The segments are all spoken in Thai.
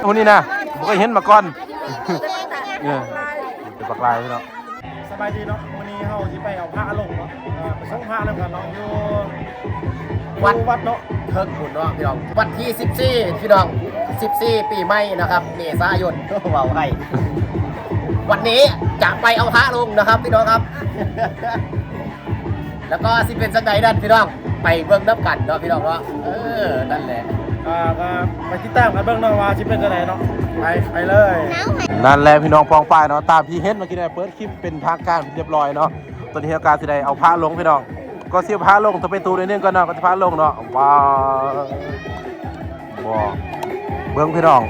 คนนี้นะผมก็เห็นมาก่อนเนี่ยเป็นปากลายเนาะสบายดีเนาะวันนี้เราจะไปเอาผ้าลงเนาะไปส่งผ้าแล้วกันเนาะอยู่วัดเนาะเทิงขุนเนาะพี่น้องวันที่14พี่น้อง14ปีใหม่นะครับเมษายนว้าวให้วันนี้จะไปเอาพระลงนะครับพี่น้องครับ แล้วก็สิเป็นสักใดนั่นพี่น้องไปเบิ่งน้ำกันเนาะพี่น้องเนาะนั่นแหละก็ไปติดตามกันเบิ่งเนาะว่าสิเป็นจังไดเนาะไปเลยนั่นแหละพี่น้องปองป้ายเนาะตามที่เห็นเมื่อกี้ได้เปิดคลิปเป็นทางการเรียบร้อยเนาะตอนนี้การสิได้เอาพระลงพี่น้องก็เสียพระลงถ้าเป็นตูนิดนึงก็เนาะก็จะพระลงเนาะว้าวเบิ่งพี่น้อง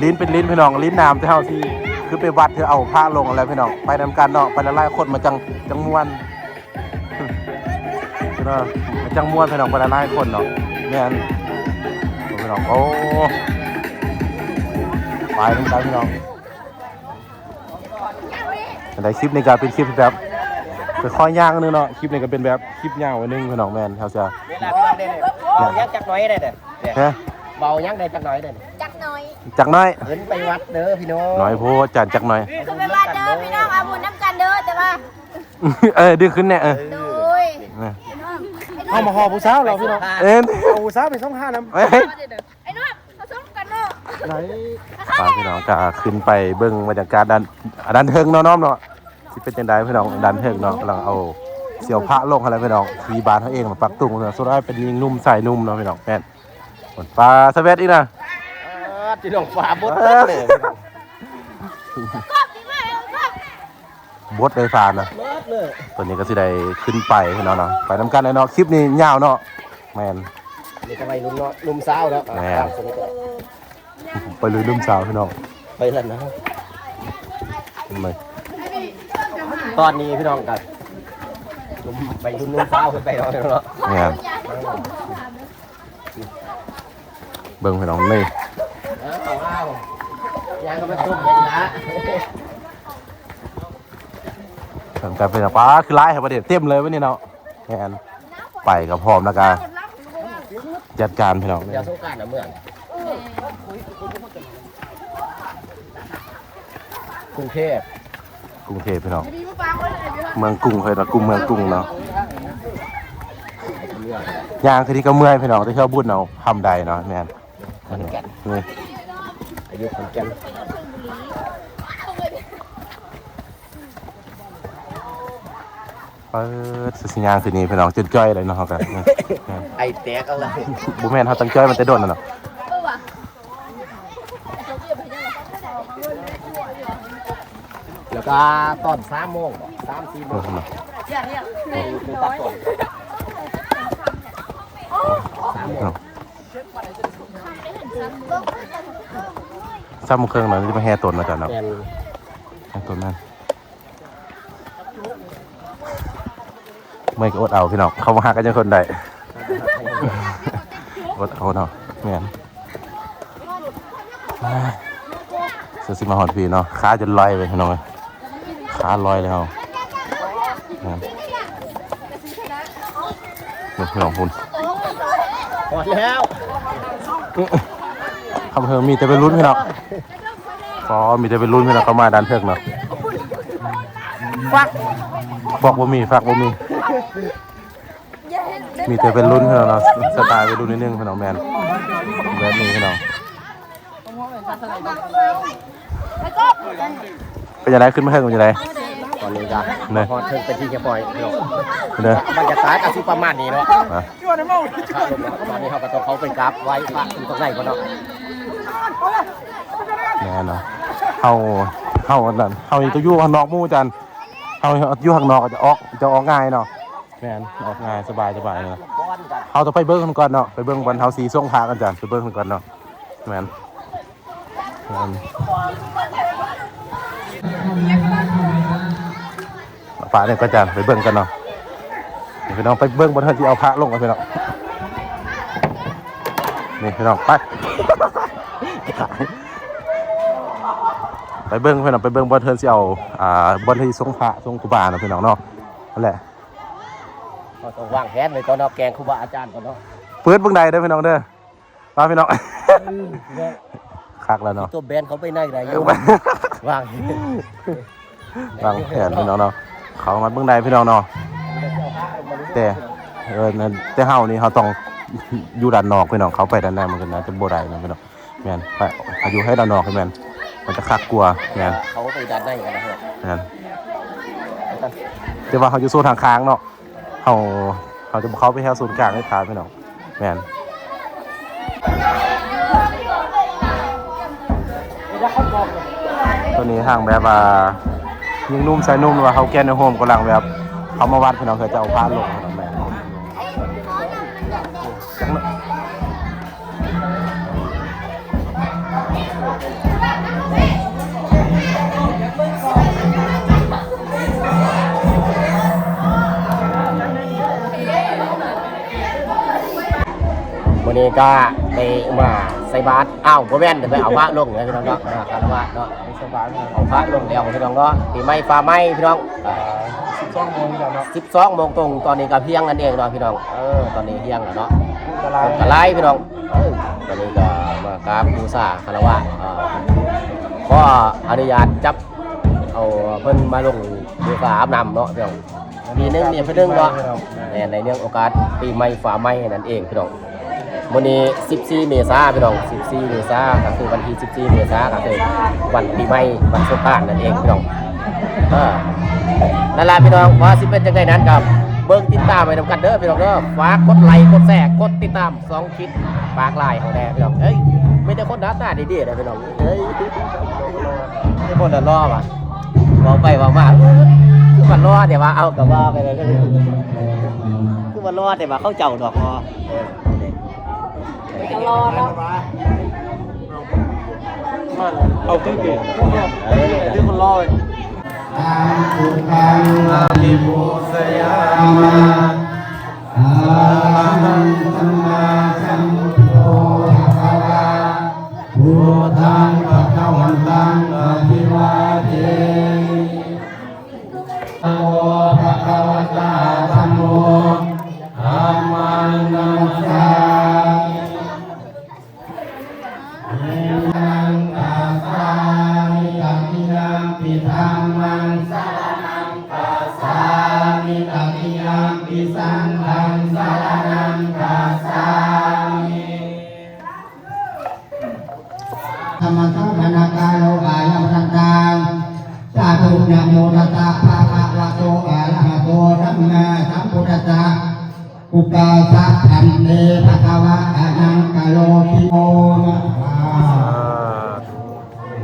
ลิ้นเป็นลิ้นพี่น้องลิ้นน้ำเท่าที่คือไปวัดเธอเอาพระลงอะไรพี่น้องไปนำกันเนาะไปละลายคนมาจังมวนเนาะมาจังมวนพี่น้องไปละลายคนเนาะแม่นพี่น้องโอ้ไปนำกันพี่น้องแต่คลิปนี้ก็เป็นคลิปแบบไปค่อยย่างนึงเนาะคลิปนี้ก็เป็นแบบคลิปยาวนึงพี่น้องแม่นเขาจะเวลาพี่น้องได้เนี่ยเบายักจักน้อยได้เนี่ยเบายักได้จักน้อยได้จักน้อยขึ้นไปวัดเด้อพี่น้องน้อยโพจัดจักน้อยขึ้นไปวัดเด้อพี่น้องอาบุญน้ำกันเด้อแต่ว่าดึงขึ้นเนี่ยโดยเอามาห่อผู้สาวเราพี่น้องเอาผู้สาวไปส่งผ้าน้ำไอ้น้องเขาส่งกันเนาะไหนพี่น้องก็ขึ้นไปเบิ่งบรรยากาศด้านเทิงเนาะน้อมเนาะที่เป็นจังไดพี่น้องด้านเทิงเนาะกำลังเอาเสี่ยวพระลงอะไรพี่น้องทีบานเขาเองมาปักตุ่มเนาะสุดท้ายเป็นยิงนุ่มใส่นุ่มเนาะพี่น้องแม่นปลาสเวตอีกนะจีน้องปลาบดเลยบดไฟฟ้านะตัวนี้ก็สิได้ขึ้นไปพี่น้องเนาะไปนำกันเนาะคลิปนี้ยาวเนาะแม่นนี่ก็ไปลุ่มเนาะลุ่มสาวเนาะแม่นไปเลยลุ่มสาวพี่น้องไปแล้วนะตอนนี้พี่น้องกันไปลุ่มสาวไปเนาะแม่นเบิ่งพี่น้องนี่ยังก็ไม่ตุ้มเลยนะสำคัญเป็นปลาคือร้ายครับประเดี๋ยวเต็มเลยวันนี้เนาะแม่นไปกับพร้อมแล้วกันจัดการพี่น้องจะสู้กันนะเมืองกรุงเทพพี่น้องเมืองกรุงเคยนะกรุงเมืองกรุงเนาะย่างคือที่ก็เมื่อยพี่น้องที่เขาบุญเอาทำใดเนาะแม่นนี่อายุคนแก่นเปิดสัญญาณคืนนี้พี่น้องจุดจ้อยเลยเนาะกันไอแตกอะไรบุแม่นเขาตั้งจ้อยมันจะโดนเนาะแล้วก็ตอน3 โมง3-4 โมงซ้ำเครื่องหน่อยจะมาแห่ต้นมาจ้ะเนาะแห่ต้นนั่นไม่ก็อดเอาพี่น้องเขามาหากันยังคนใดอดเอาเนาะแม่นเสือสิมาหอดพี่เนาะขาจนลอยไปพี่น้องขาลอยเลยเขาพี่น้องคุณหมดแล้วคำเพิ่มมีแต่เป็นรุ่นพี่น้องพอมีแต่เป็นรุ่นพี่น้องเขามาดันเทิงเนาะฟักบอกว่ามีฟักว่ามีแต่เป็นรุ่นพี่น้องเนาะสไตล์เป็นรุ่นนิดนึงพี่น้องแมนแบบนี้พี่น้องเป็นยังไงขึ้นมาเทิงเป็นยังไงตอนนี้จ้ะพอเทิงเป็นที่จะปล่อยพี่น้องบรรยากาศก็สิประมาณนี้เนาะตอนนี้เขาก็ต้องเขาไปกราบไว้พระอยู่ตรงไหนก่อนเนาะแน่เนาะเฮานั่นเฮาจะอยู่ข้างนอกมู่จันเฮาอยู่ข้างนอกจะออกง่ายเนาะแม่นออกง่ายสบายเนาะเฮาจะไปเบิ้งกันก่อนเนาะไปเบิ้งวันเฮาสีส่งพากันจันไปเบิ้งกันก่อนเนาะแม่นป่าเนี่ยก็จันไปเบิ้งกันเนาะพี่น้องไปเบิ้งบนเฮือนที่เอาพระลงกันพี่น้องนี่พี่น้องไปเบิ้งพี่น้องไปเบิ้งบนเฮือนที่เอาบนที่ทรงพระทรงครูบาเนาะพี่น้องเนาะนั่นแหละต้องวางแผนเลยก่อนเนาะแกงครูบาอาจารย์ก่อนเนาะเปิดเบิ้งใดเด้อพี่น้องเด้อมาพี่น้องข คักแล้วเนาะ ตัวแบนเขาไปไหนได้อยู่วาง วางแผนพี่น้องเนาะเขามาเบื้องใดพี่น้องเนาะแต่แต่เฮานี่เขาต้องอยู่ด้านนอกพี่น้องเขาไปด้านในมันก็น่าจะบ่ได้นะพี่น้องแม่นไปอยู่ให้ด้านนอกให้แม่นมันจะคักกลัวแม่น เขาไปดันได้กันนะครับ แม่นแต่ว่าเขาอยู่โซนทางค้างเนาะเขาจะเข้าไปแถวศูนย์กลางให้ทานพี่น้องแม่นตัวนี้ทางแบบยิงนุ่มใส่นุ่มว่าเขาแกนในโฮมกำลังแบบเขามาวัดพี่น้องเคยจะเอาผ้าลงพี่น้องแม่วันนี้ก็ไปมาใส่บาตรอ้าวพ่อแม่นเดี๋ยวไปเอาพระลงเลยพี่น้องเนาะคารวะเนาะเอาพระลงแล้วพี่น้องเนาะปีใหม่ฟ้าไหม้พี่น้อง12 โมงเนาะ12 โมงตรงตอนนี้ก็เที่ยงนั่นเองเนาะพี่น้องตอนนี้เที่ยงแล้วเนาะกะไลพี่น้องตอนนี้ก็มากราบบูชาคารวะขออนุญาตจับเอาเพิ่นมาลงบูชาอาบน้ำเนาะพี่น้องปีนึงเนี่ยเพิ่นนึงเนาะในเรื่องโอกาสปีใหม่ฟ้าไหม้นั่นเองพี่น้องวันนี้14 เมษายนพี่น้อง14 เมษายนก็คือวันที่14 เมษายนก็คือวันปีใหม่วันสงกรานต์นั่นเองพี่น้องนั่นแหละพี่น้องว่าสิเป็นจังไดนั้นกับเบิ่งติดตามไปนำกันเด้อพี่น้องเด้อฝากกดไลค์กดแชร์กดติดตาม2คลิปฝากไลน์ของแดพี่น้องไม่แต่คนหน้าตาดีๆนะพี่น้องไม่คนละล้อว่ะบอกไปบอกมาคือมันล้อเดี๋ยวว่าเอากับว่าไปเลยคือมันล้อแต่ว่าเข้าเจ้าดอกล้อจะรอเนาะ เอาที่เก่งที่คนรอเลยสุขังอาภิปุสยามาอาหังสัมมาสัมพุทโธภะคะวะพุทธังภะคะวันตังอะภิวาเทโอภะคะวะตาธัมโมธัมมังนัมสสามินังอาสามิตัมมินังปิธัมมังสารนังกัสสามิตัมมินังปิสังฆังสารนังกัสสามิธรรมสังฆนาคาโลกายัมสังฆังสาธุนะโมตัสสะภะคะวะโตอะระหะโตสัมมาสัมพุทธัสสะอุปาสะธันเตภะคะวะอะนังกะโลทิโมนะ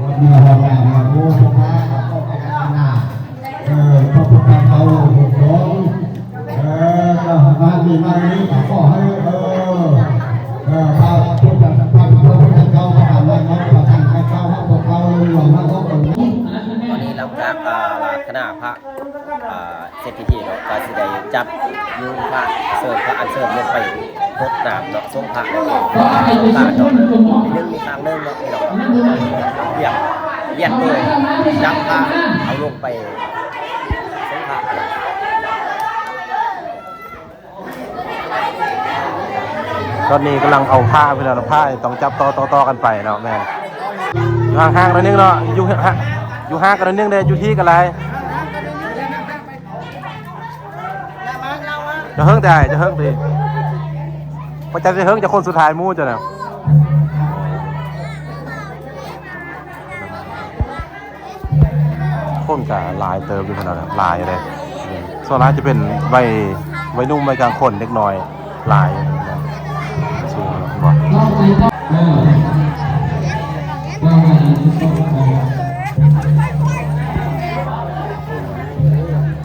วันนี้เราได้มาบูชาพระพุทธศาสนาพระพุทธเจ้าผู้ทรงก็มาดีมาดีขอให้พระพุทธเจ้าพระธรรมพระสังฆเจ้าพวกเขาหลวงพ่อองค์นี้ตอนนี้หลังจากคณะพระเสร็จพิธีเนาะก็สิได้จับยูพระเสิร์ฟพระอันเสิร์ฟลงไปพดน้ำเนาะส่งพระนั่นเองพระเนาะมีทางเดินเนาะพี่น้องเยี่ยมเลยจับพระเอาลงไปส่งพระตอนนี้กำลังเอาผ้าพี่น้องผ้าต้องจับต่อกันไปเนาะแม่อยู่ห่างๆกันนึงเนาะอยู่ห่างกันนึงเด้อยู่ที่กันไรจะเฮิงใจจะเฮิงดีพอจะเฮิงจะคนสุดท้ายมู่จะเนี่ยคนกับลายเติมอยู่ขนาดลายเลยโซล่าจะเป็นใบนุ่มใบกลางคนเล็กน้อยลายสูงบ่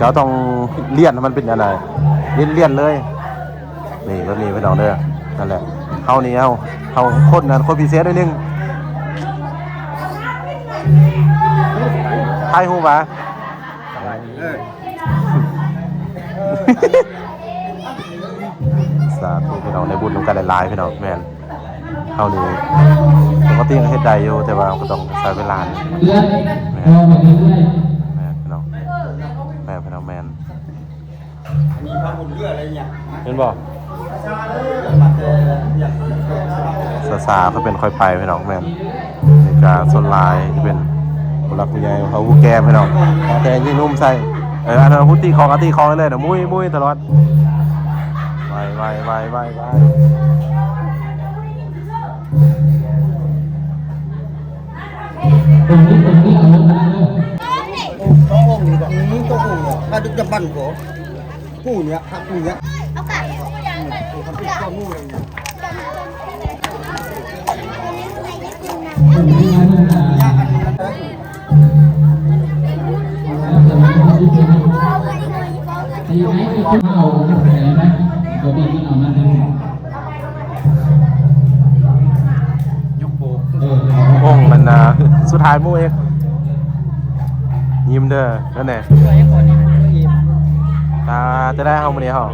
จะต้องเลี่ยนมันเป็นอะไรเลี่ยนเลยนี่ก็นี่ไปน้องเด้อนั่นแหละเขานี่เขาคนนั้นคนพิเศษด้วยนึงไทยหูปะสาธุพี่น้องในบุญของการหลายๆพี่น้องแม่นเขานี่ปกติก็เฮ็ดได้อยู่แต่ว่าก็ต้องใช้เวลาแม่พี่น้องพี่น้องแม่นมีพระบุญเลืออะไรอย่างเห็นบ่ส ซาเขาเป็นค่อยไปพี่น้องแม่นในการส่วนลายที่เป็นผู้รักผู้ใหญ่เขาผู้แก่พี่น้องแต่ยิ่งนุ่มใส่อันนั้นพุทธิของอาตีของเลยเดี๋ยวมุ้ยตลอดไปตรงนี้เอาแล้วนะ ต้ององค์นี่แบบนี้ต้ององค์เนี่ยถ้าจะบั่นก็ผู้เนี้ยหักผู้เนี้ย เอากะเอาอย่างไป ทำเป็นข้อมูลอะไรเงี้ย ตรงนี้เอาแล้วนะ ยากอันนี้นะ ตีไหนที่คุณเอาไปไหมตัวนี้มันเอามาได้ ยุคโบองค์มันสุดท้ายมุ้ยยิ้มเด้อนั่นแหละจะได้เอามาเนี่ยเหรอ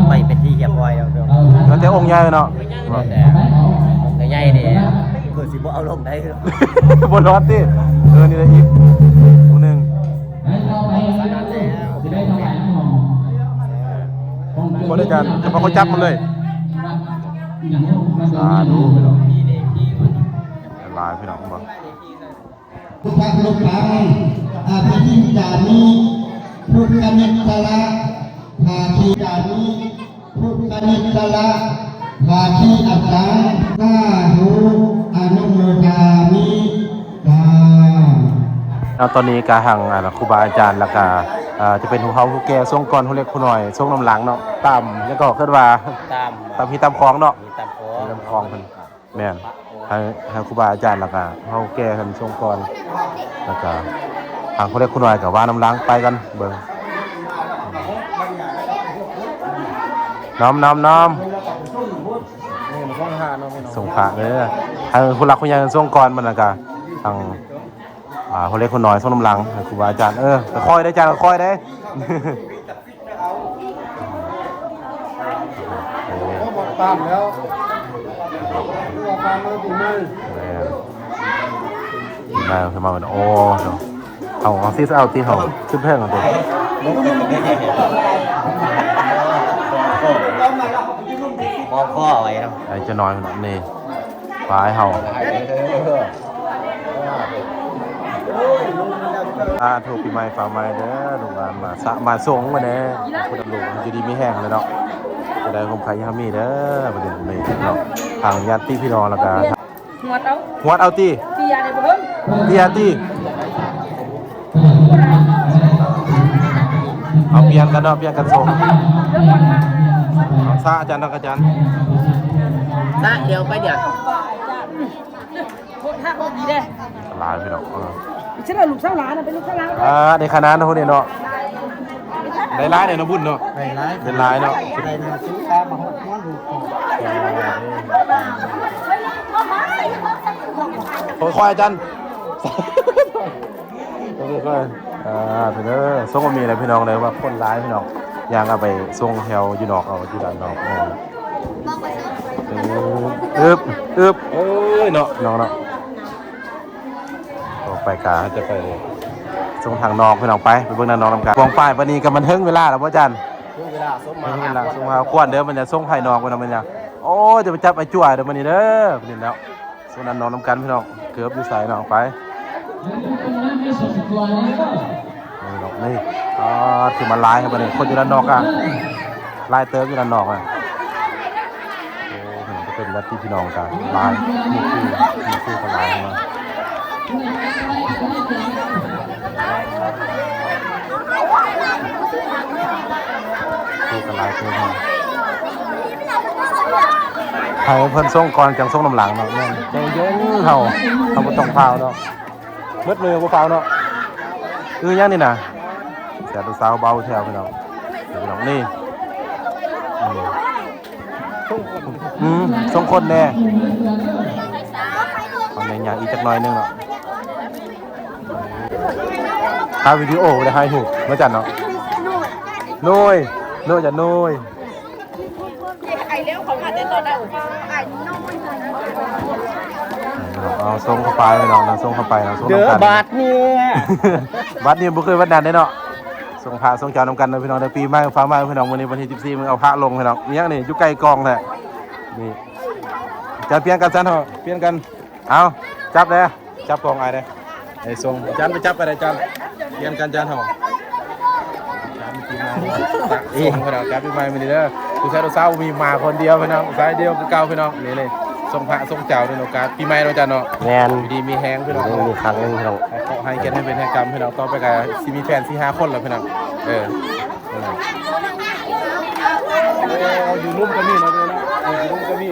ไปเป็นที่เรียบร้อยแล้ว แล้วแต่องค์ใหญ่เนาะ แต่ใหญ่เนี่ยเกิดสิบ่เอาลงได้ บนรถดินี่เลยอีกตัวหนึ่งคนอาจารย์จะมาเขาจับมันเลยดูไปหรอกลายพี่น้องมา พุทธลูกหลานพิธีจานี้พุทธนิสระพิธีจานี้พุทธนิสระพิธีอัตตาหน้าหูอนุโมทามิแล้วตอนนี้การหังครูบาอาจารย์แล้วก็จะเป็นผู้เฒ่าผู้แก่ส่งก่อนผู้เล็กผู้น้อยส่งน้ำหลังเนาะตามแล้วก็ขึ้นว่าตามพี่ตามคลองเนาะตามคลองเพิ่นแม่นให้ครูบาอาจารย์แล้วก็เฒ่าแก่เพิ่นส่งก่อนแล้วก็ทางผู้เล็กผู้น้อยก็ว่าน้ำหลังไปกันเบิ่งน้อม นี่มันต้องหาเนาะพี่น้อง ส่งพระเด้อทางผู้รักผู้ใหญ่ส่งก่อนมันแล้วก็ทางคนเล็กคนน้อยส่งน้ำหลังให้ครูบาอาจารย์ก็ค่อยได้อาจารย์ก็ค่อยได้ ก็บอกตามแล้วตัวตามมือตีมือ มาขึ้นมาเป็นโอ้เอาซีเอาตีเขาขึ้นเพิ่งกันตัว มองข้อไว้ครับ ไอ้จะน้อยมันนี่ฟ้าให้เขาถูกปีใหม่ฟ้าใหม่เด้อลูกหลานมาสะมาส่งมาเด้อพุทธลูกจะดีไม่แห้งเลยเนาะจะได้คมใครยังมีเด้อประเด็นนี้เนาะทางญาติพี่น้องแล้วก็หัวเอาตีตียาตีเอาเปลี่ยนกันเนาะเปลี่ยนกันส่งซาอาจารย์อาจารย์ นะเดี๋ยวไปเดี๋ยว ลายไปเนาะ ฉันเอาลูกสาวหลานเป็นลูกสาวหลาน ในคณะนะพวกนี้เนาะได้ร้ายเนี่ยนะบุญเนาะเป็นร้ายเนาะ ในนาซื้อตามมาหดม้วนดู ค่อยๆอาจารย์ค่อยๆเป็นส่งมีอะไรพี่น้องเลยว่าคนร้ายพี่น้องย่างเอาไปส่งแถวยูนอกเอาอยู่ด้านนอกอึบเอ้ยเนาะน้องเนาะไปกาจะไปส่งทางนอกพี่น้องไปเบิ่งด้านนอกนำกันวงป้ายปนีกับมันเฮิงเวลาแล้วพ่อจัน เวลาสมมา เวลาส่งมาควนเด้อมันจะส่งภายนอกมันมันจะโอ้จะไปจับไอ้จ่วยเด้อมันนี่เด้อนี่แล้วส่งด้านนอกนำกันพี่น้องเกือบอยู่สายน้องไปนี่ถือมาลายครับนี่คนอยู่ด้านนอกอ่ะลายเติมอยู่ด้านนอกอ่ะโอ้จะเป็นลัทธิพี่น้องกันลายนี่คือกันลายมาคือกันลายคือมาให้เพิ่นส่งก่อนจังส่งน้ำหลังเนาะเนี่ยใจเย็นเฮาบ่ต้องพาวเนาะมืดมือบ่พาวเนาะยังนี่นะแต่ตัวสาวเบาแถวพี่น้องนี่ส่งคนแน่เอาในอย่างอีกจักหน่อยนึงเนาะถ่ายวิดีโอได้ให้หูมาจันเนาะนุ้ยจะนุ้ย ไอ้เลี้ยวของอาจจะตอนนั้นไอ้น้อง เอาส่งเข้าไปพี่น้องส่งเข้าไปส่ง เจอ น้ำกัน บาทเนี่ย วัดนี่บุเคยวัดนานได้เนาะส่งพระส่งเจ้านำกันนะพี่น้องในปีใหม่ฟ้าใหม่พี่น้องวันนี้วันที่14มึงเอาพระลงพี่น้องนี่ยังนี่อยู่ใกล้กองแหละ นี่จะเปลี่ยนกันจันเหรอเปลี่ยนกันเอาจับเลยจับกองไอ้เลยไอ้ทรงจันไปจับไปเลยจันเปลี่ยนกันจันเหรอจันปีใหม่ส่งพี่น้องจับปีใหม่มาดีเด้อผู้ชายตัวสาวมีมาคนเดียวพี่น้องสายเดียวคือเก่าพี่น้องนี่เลยทรงพระทรงเจ้าในโอกาสปีใหม่เราจันเนาะ แมน ดีมีแห้งพี่น้อง มีครั้งหนึงพี่น้อง ขอให้เกียรติให้เป็นให้กรรมพี่น้องต่อไปกับซีมีแฟนที่5 คนแล้วพี่น้องอยู่รุ่มก็มีเนาะอยู่รุ่มก็มี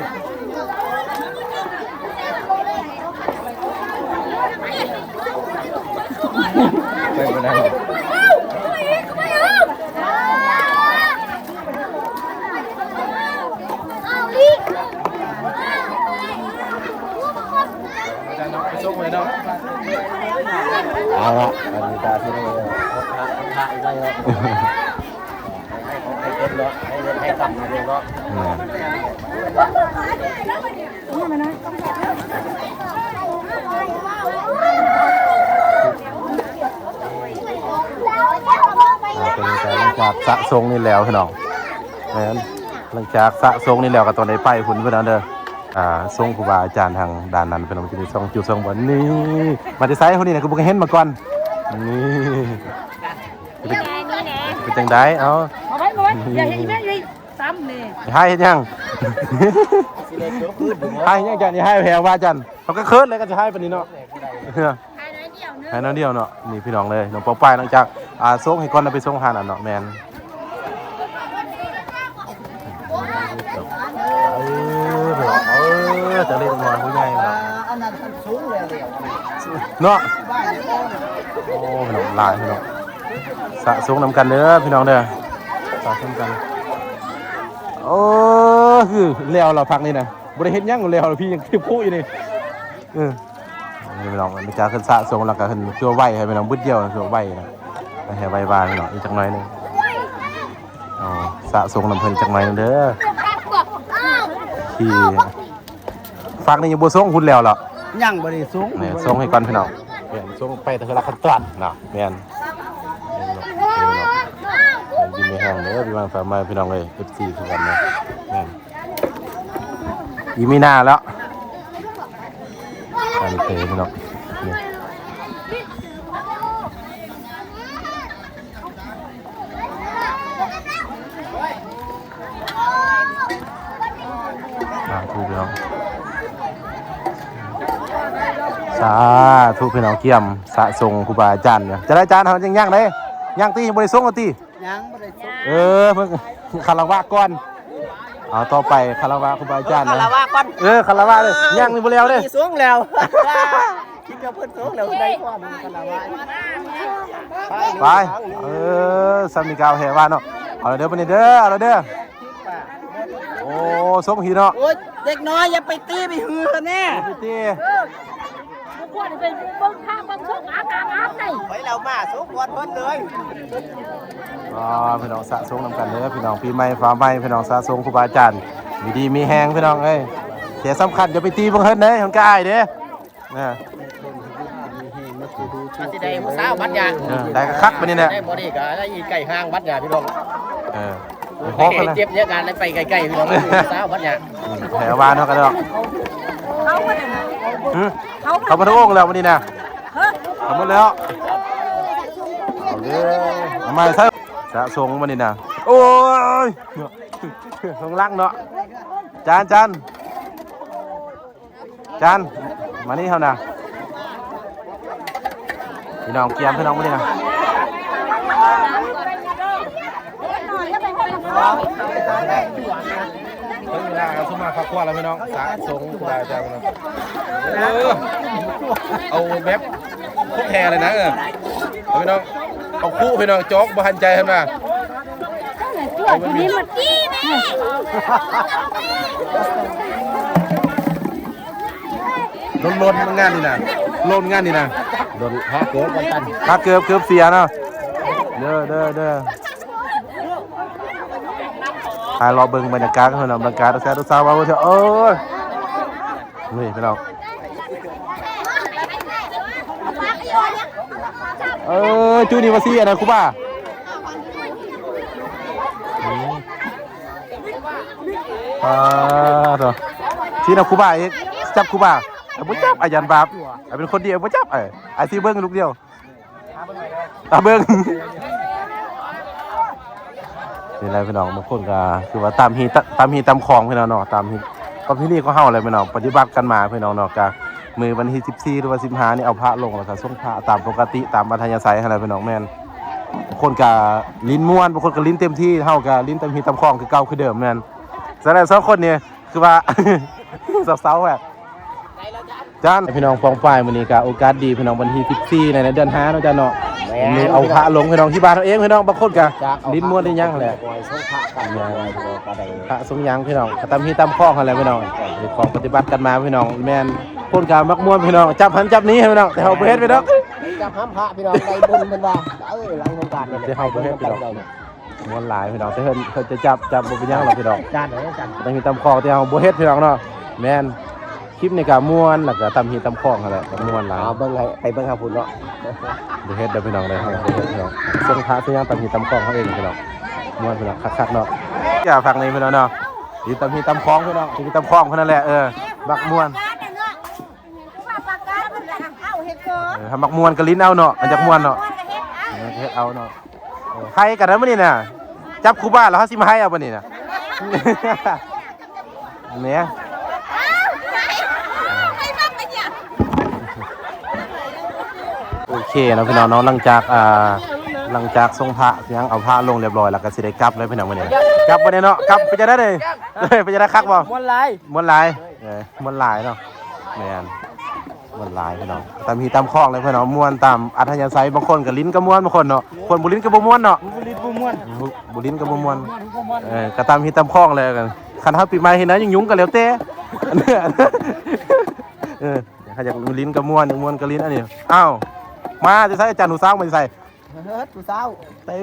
ไม่เป็นไรไปส่งเลยเนาะ เอาละอันนี้ตาที่นี่เขาพระอีกได้แล้วให้เงินเนาะให้เงินให้กำมาเลยเนาะ เป็นการหลังจากสะสงนี่แล้วพี่น้องหลังจากสะสงนี่แล้วก็ตอนได้ไปพุ่นพี่น้องเด้อทรงครูบาอาจารย์ทางด้านนั้นพี่น้องจะมีทรงจุดทรงบ่นี่มาจะไซส์คนนี้นะคือบ่เคยเห็นมาก่อนนี่เป็นจังได๋เอา เอาไว้หมดอย่าให้แม่ยืนซ้ำนี่ ให้เฮ็ดยังให้ยังจันนี่ให้แพงว่าจันเขาก็เคิร์ดเลยก็จะให้ปานนี้เนาะให้น้อยเดียวเนาะนี่พี่น้องเลยน้องปอป้ายหลังจากทรงให้ก่อนไปทรงหานั่นเนาะแม่นจะเล่นนอนผู้ใหญ่เนาะ อันนั้นมันสูงแล้ว เนาะโอ้พี่น้องหลายพี่น้องสะสมนำกันเด้อพี่น้องเด้อสะสมกันโอ้คือแล้วเราพักนี่นะบริเฮ็ดยังแล้วพี่ยังคือผู้อยู่นี่นี่พี่น้องมันจะขึ้นสะสมแล้วก็ขึ้นตัวไหวให้พี่น้องบึ้ดเดียวตัวไหวนะให้ไหวบานพี่น้องอีกจักหน่อยนึงสะสมนำเพิ่นจักหน่อยนึงเด้อที่ฟักนี่ยังบ่ส่งหุ่นแล้วหรอ ยังบ่ได้สูง เนี่ยส่งให้ก่อนพี่น้องเปลี่ยนส่งไปแต่คือละขั้นตอนเนาะแม่นยินดีแห้งเด้อพี่น้องฝากมาพี่น้องเอ้ย FC คือกันนะแม่นอีมีนาแล้วการเตะพี่น้องนี่ถูกพี่น้องสาธุพี่น้องเกี่ยมสะสงครูบาอาจารย์เนี่ยจะได้อาจารย์ทำยังย่างได้ย่างตียังบริสุทธิ์ตี ยังบ่ได้สูง เพิ่งคารวะก่อนเอาต่อไปคารวะครูบาอาจารย์นะ คารวะก่อน คารวะเลยย่างนี่บ่แล้วเด้ สูงแล้วคิดว่าเพิ่นสูงแล้วได้ความคารวะ ไปสามีกาวแห่ว่าเนาะเอาเด้อปนี่เด้อเอาเด้อโอ้สมหีเนาะ โอ๊ยเด็กน้อยอย่าไปตีไปหือแน่ ไปตี พวกนี้เป็นเบิ้งข้างเบิ้งช่องอาบเลย ไปแล้วมาสูงกว่าเพิ่นเลย พี่น้องสะสมนำกันเด้อพี่น้องปีใหม่ฟ้าใหม่พี่น้องสะสมครูบาอาจารย์มีดีมีแฮงพี่น้องเอ้ยเสียสำคัญอย่าไปตีบังเฮิรเด้ของกายเด้นะ อาจจะได้ผู้สาวบัดยา ได้ก็คักไปนี่แหละ ได้บ่ดีก็ได้ไก่ห้างบัดยาพี่น้อง ฮอกกันนะ เจ็บเยอะกันได้ไปไกลๆพี่น้องผู้สาวบัดยา แถวบ้านเนาะกันเนาะเขามาทุกองแล้ววันนี้นะเขาหมดแล้วเอาเด้อทำไมใช่สะสมวันนี้นะโอ้ยข้างล่างเนาะจานมานี่เท่าน่ะพี่น้องเกียมพี่น้องมานี่นะเพิ่งเวลาสมาพักคว้าแล้วพี่น้องสะสมได้จ้าพี่น้องเอาแบบพวกแห่เลยนะพี่น้องเอาคู่พี่น้องโจ๊กบ้านใจทำนะเอามันมีลนมันงานนี่นะลนงานนี่นะ โดนฮะเกิดกัน ถ้าเกือบเสียเนาะเด้อถ่ายรอเบิ่งบรรยากาศกันเนาะบรรยากาศแซ่บสาวว่าเถอะนี่พี่น้องจูนี่มาซี่นะครูบ้า เถอะที่นักครูบาเองจับครูบาบ่จับอายันบาปเป็นคนเดียวบ่จับไอ้สิเบิ่งลูกเดียวตาเบิ่งนี่แหละพี่น้องบางคนก็คือว่าตามฮีตามคลองพี่น้องเนาะตามฮีก็พี่นี่ก็เฮาอะไรพี่น้องปฏิบัติกันมาพี่น้องเนาะก็มือวันที่14หรือว่า15นี่เอาพระลงแล้วก็ส่งพระตามปกติตามอัธยาศัยอะไรพี่น้องแม่นบางคนก็ลิ้นม่วนบางคนก็ลิ้นเต็มที่เฮาก็ลิ้นเต็มที่ตามคลองคือเก่าคือเดิมแม่นแสดง2คนนี่คือว่า สาวๆแบบจ้านพี่น้องฟองฝ่ายมื้อนี้ก็โอกาสดีพี่น้องวันที่14ในเดือน5เนาะจ้าเนาะมีเอาพระลงพี่น้องที่บ้านเราเองพี่น้องบางคนก็ลิ้นม่วนได้ยังแหละ ปล่อยส่งพระกันมาก็ได้ พระสงฆ์ยังพี่น้องตามที่ตามข้องอะไรพี่น้องของปฏิบัติกันมาพี่น้องแม่นคนกามักม่วนพี่น้องจับหันจับนี้พี่น้องแต่เฮาบ่เฮ็ดพี่น้อง จับห้ามพระพี่น้องในบุญมันว่าหลังโครงการเนี่ย แต่เฮาบ่เฮ็ดพี่น้องม่วนหลายพี่น้องแต่เพิ่นจะจับบ่เป็นหยังหรอกพี่น้อง จานไหนจาน ตามที่ตามข้องแต่เฮาบ่เฮ็ดพี่น้องเนาะแม่นคลิปในการม่วนแล้วก็ตามที่ตามข้องนั่นแหละม่วนหลาย เอาเบิ่งให้ไปเบิ่งหาพุ่นเนาะ บ่เฮ็ดเด้อพี่น้องเลยเฮาบ่เฮ็ดพี่น้องส่งพระส่งยังตามที่ตามข้องเฮาเองพี่น้องม่วนพี่น้องคักๆเนาะอย่าฟังนี่พี่น้องเนาะที่ตามที่ตามข้องพี่น้องที่ตามข้องเพิ่นนั่นแหละมักม่วนถ้ามักมวนก็ลิ้นเอาเนาะมันจากมวนเนาะเฮ็ดเอาเนาะใครกันนะมื้อนี้น่ะจับครูบ้าแล้วเฮาสิมาให้เอาบ่นี่น่ะเนี่ยโอเคนะพี่น้องเนาะหลังจากส่งพระยังเอาพระลงเรียบร้อยแล้วก็สิได้กลับเลยพี่น้องมื้อนี้กลับบ่ได้เนาะกลับไปจะได้เด้ไปจะได้คักบ่ ม้วนลาย ม่วนหลายม่วนหลายเนาะแม่นม่วนหลายพี่น้องตามที่ตามคล้องเลยพี่น้องม่วนตามอัธยาศัยบางคนก็ลิ้นก็ม่วนบางคนเนาะคนบ่ลิ้นก็บ่ม่วนเนาะ บุรีบุม้วน บ่ลิ้นก็บ่ม่วนก็ตามที่ตามคล้องเลยกันคันเฮาปีใหม่เห็นนะยุ่งๆก็แล้วแต่ถ้าอยากลิ้นก็ม่วนอยากม่วนก็ลิ้นอันนี้อ้าวมาจะใส่อาจารย์หนูสร้างมาสิใส่ เฮ้ยผู้สาว เต้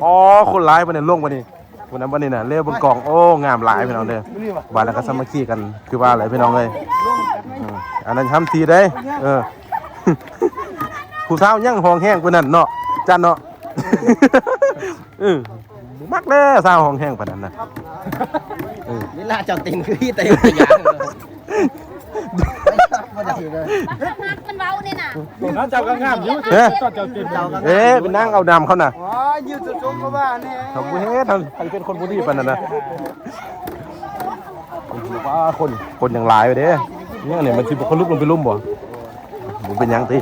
อ๋อคนหลายบ่เนี่ยลงบ่นี่วันนั้นบ่นี่น่ะเลบนกล่องโอ้งามหลายพี่น้องเด้อบ้านแล้วก็สามัคคีกันคือว่าอะไรพี่น้องเอ้ยอันนั้นทำทีได้ผู้สาวยังห้องแห้งกว่านั้นเนาะจันเนาะมักเลยสาวห้องแห้งปานนั้นนะ นี่ล่าจังติงคือแต่อย่างบ่ได้เลย มันเว้านี่น่ะ น้องเจ้าก็งามอยู่ก็เจ้าเก่งเจ้าก็ เป็นนั่งเอาดำเขาน่ะ อ๋อยืดสุดๆก็ว่าแน่ เขาบ่เฮ็ดใครเป็นคนบ่ดีปานนั้นนะว่าคนอย่างหลายไปเด้เนี่ยมันสิบ่คนลุกลงไปลุ่มบ่เป็นหยังติ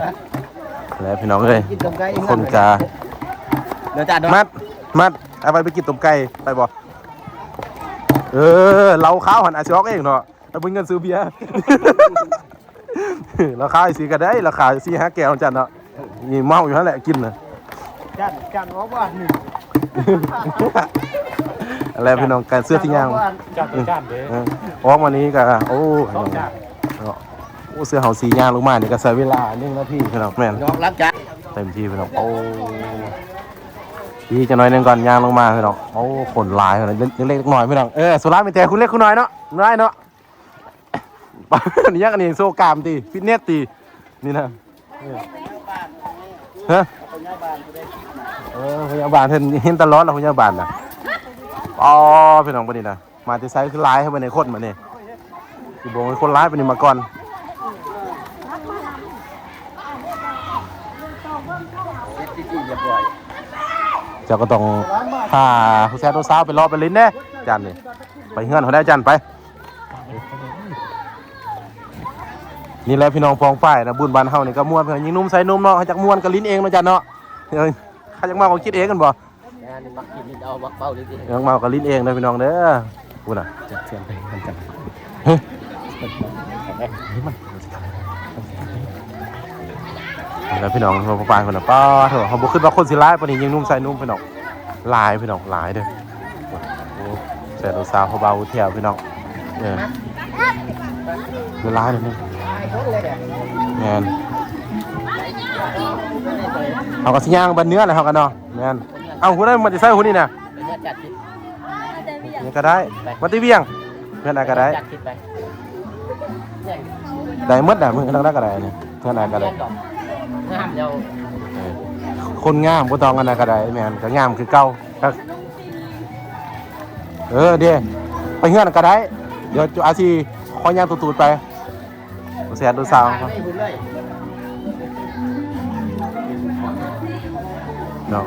แล้วพี่น้องเอ้ย กินต้มไก่ คนกา เดี๋ยวจานเนาะ มัดเอาไปกินต้มไก่ไปบ่เราข้าวหันอาชีวะเองเนาะเอาเงินซื้อเบียร์เราข้าวสิก็ได้ราคา4-5แก้วจันเนาะนี่เมาอยู่นั่นแหละกินน่ะ จันว่าว่าหนึ่ง อะไรพี่น้องการเสื้อที่ย่าง จับจานเด้ ออกมานี้ก็โอ้เสื้อเฮาสีย่างลงมานี่ก็ใช้เวลา1 นาทีพี่น้องแม่น น้องรับจาน เต็มที่พี่น้องโอ้พี่จะน้อยนึงก่อนย่างลงมาพี่น้องโอ้คนหลายพี่น้องเล็กๆน้อยพี่น้องสุรามีแต่คุณเล็กคุณน้อยเนาะน้อยเนาะนี่ยังอันนี้โซกามตีฟิตเนสตีนี่นะฮะพยาบาลเห็นตลอดแล้วพยาบาลน่ะอ๋อพี่น้องปนี่นะมาที่ไซส์คือร้ายให้มาในคนมาเนี่ยคือบอกเป็นคนร้ายปนี่มาก่อนเจ้าก็ต้องพาผู้ชายตัวสาวไปรอไปลิ้นเด้จันนี่ไปเฮือนเขาได้จันไปนี่แหละพี่น้องฟองฝ่ายนะบุญบานเฮานี่ก็ม่วนเพิ่นยิงนุ่มใส่นุ่มเนาะให้จักม่วนก็ลิ้นเองเนาะจันเนาะใครจักมาก็คิดเองกันบ่ นี่มักกินเอามักเป้าดิ ยังมาก็ลิ้นเองนะพี่น้องเด้อพูดน่ะจัดเสียนไปกันจันแล้วพี่น้องเราไปคนน่ะป้าเถอะเฮาบ่คิดว่าคนสิหลายปานนี้ยิงนุ่มใส่นุ่มพี่น้องหลายพี่น้องหลายเด้อโอ้แซ่ตัวสาวเขาเบาเที่ยวพี่น้องหลายเด้อนี่แม่นเอาก็สิย่างบันเนื้อแหละเฮากันเนาะแม่นเอาหูได้มันสิใส่หูนี่น่ะนี่ก็ได้มาติเวียงเพื่อนอะไรก็ได้ได้หมดอ่ะมึงทั้งนั้นก็ได้นี่เพื่อนอะไรก็ได้งามเดียวคนงามบ่ต้องกันนะก็ได้แม่นก็งามคือเก่าเด้ ไปเฮือนก็ได้เดี๋ยวอาชีขอย่างตูดๆไปดูแสนดูสาวครับเนาะ